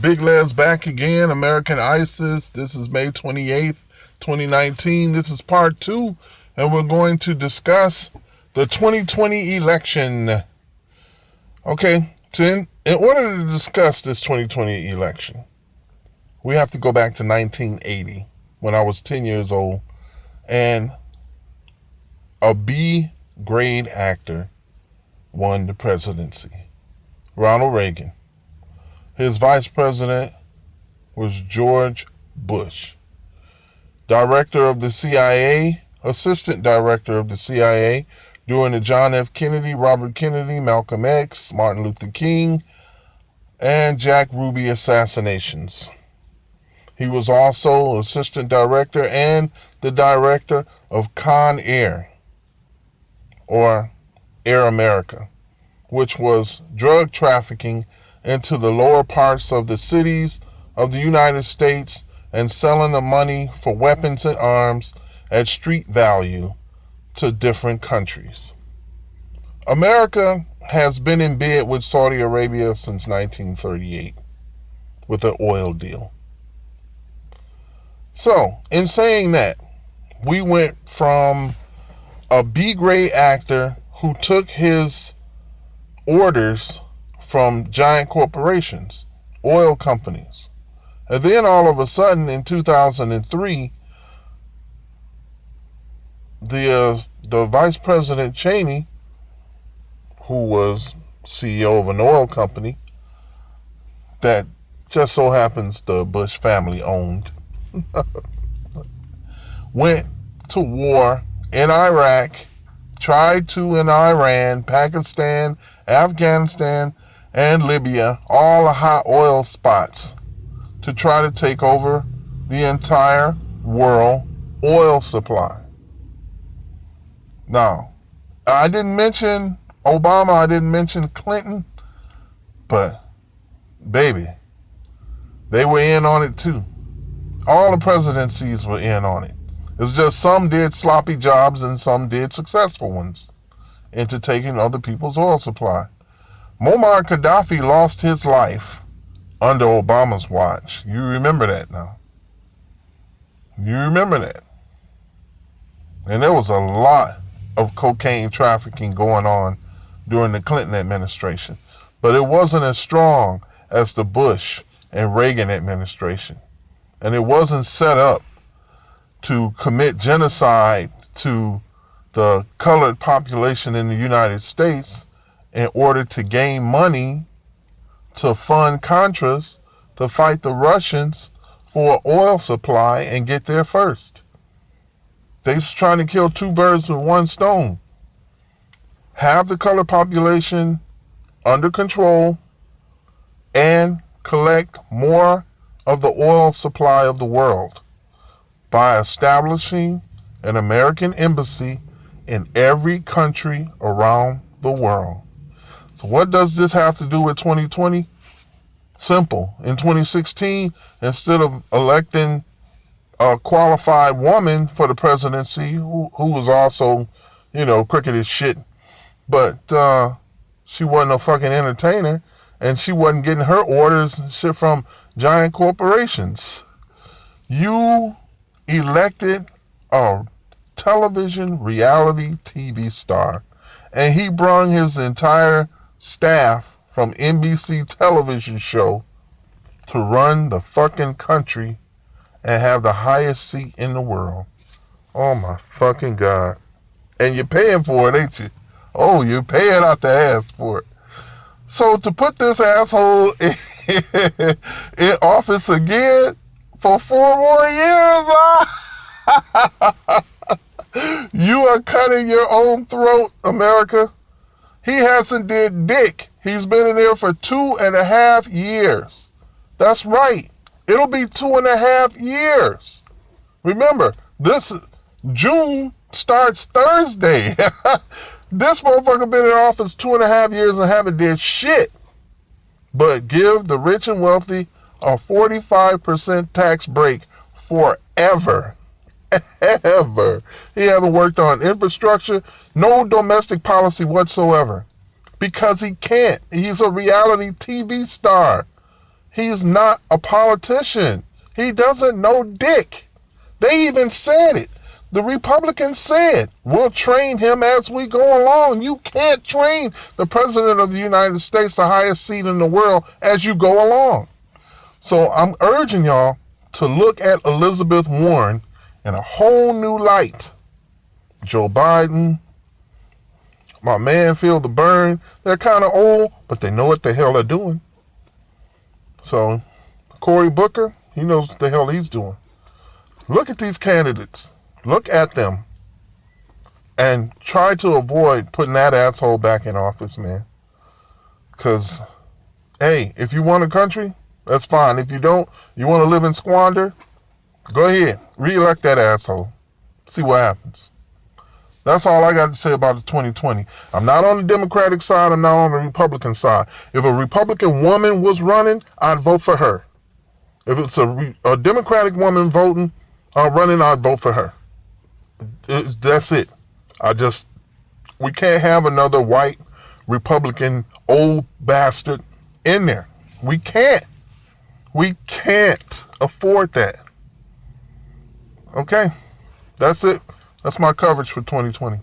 Big Les back again, American ISIS. This is May 28th, 2019. This is part 2, and we're going to discuss the 2020 election. Okay, in order to discuss this 2020 election, we have to go back to 1980, when I was 10 years old, and a B-grade actor won the presidency, Ronald Reagan. His vice president was George Bush. Director of the CIA, assistant director of the CIA during the John F. Kennedy, Robert Kennedy, Malcolm X, Martin Luther King, and Jack Ruby assassinations. He was also assistant director and the director of Con Air, or Air America, which was drug trafficking into the lower parts of the cities of the United States and selling the money for weapons and arms at street value to different countries. America has been in bed with Saudi Arabia since 1938 with an oil deal. So, in saying that, we went from a B-grade actor who took his orders from giant corporations, oil companies. And then all of a sudden in 2003, the Vice President Cheney, who was CEO of an oil company that just so happens the Bush family owned, went to war in Iraq, tried to in Iran, Pakistan, Afghanistan, and Libya, all the hot oil spots, to try to take over the entire world oil supply. Now, I didn't mention Obama, I didn't mention Clinton, but baby, they were in on it too. All the presidencies were in on it. It's just some did sloppy jobs and some did successful ones into taking other people's oil supply. Muammar Gaddafi lost his life under Obama's watch. You remember that now. You remember that. And there was a lot of cocaine trafficking going on during the Clinton administration. But it wasn't as strong as the Bush and Reagan administration. And it wasn't set up to commit genocide to the colored population in the United States in order to gain money to fund Contras to fight the Russians for oil supply and get there first. They was trying to kill two birds with one stone. Have the colored population under control and collect more of the oil supply of the world by establishing an American embassy in every country around the world. So what does this have to do with 2020? Simple. In 2016, instead of electing a qualified woman for the presidency, who was also, crooked as shit, but she wasn't a fucking entertainer, and she wasn't getting her orders and shit from giant corporations. You elected a television reality TV star, and he brung his entire staff from NBC television show to run the fucking country and have the highest seat in the world. Oh my fucking God. And you're paying for it, ain't you? Oh, you're paying out the ass for it. So to put this asshole in office again for 4 more years, you are cutting your own throat, America. He hasn't did dick. He's been in there for 2.5 years. That's right. It'll be 2.5 years. Remember, this June starts Thursday. This motherfucker been in office 2.5 years and haven't did shit but give the rich and wealthy a 45% tax break forever. Ever. He hasn't worked on infrastructure, no domestic policy whatsoever. Because he can't. He's a reality TV star. He's not a politician. He doesn't know dick. They even said it. The Republicans said, we'll train him as we go along. You can't train the President of the United States, the highest seat in the world, as you go along. So I'm urging y'all to look at Elizabeth Warren in a whole new light. Joe Biden, my man Phil the Burn, they're kind of old, but they know what the hell they're doing. So Cory Booker, he knows what the hell he's doing. Look at these candidates. Look at them and try to avoid putting that asshole back in office, man. Because, hey, if you want a country, that's fine. If you don't, you want to live in squander, go ahead. Re-elect that asshole. See what happens. That's all I got to say about the 2020. I'm not on the Democratic side. I'm not on the Republican side. If a Republican woman was running, I'd vote for her. If it's a Democratic woman running, I'd vote for her. That's it. We can't have another white Republican old bastard in there. We can't. We can't afford that. Okay, that's it. That's my coverage for 2020.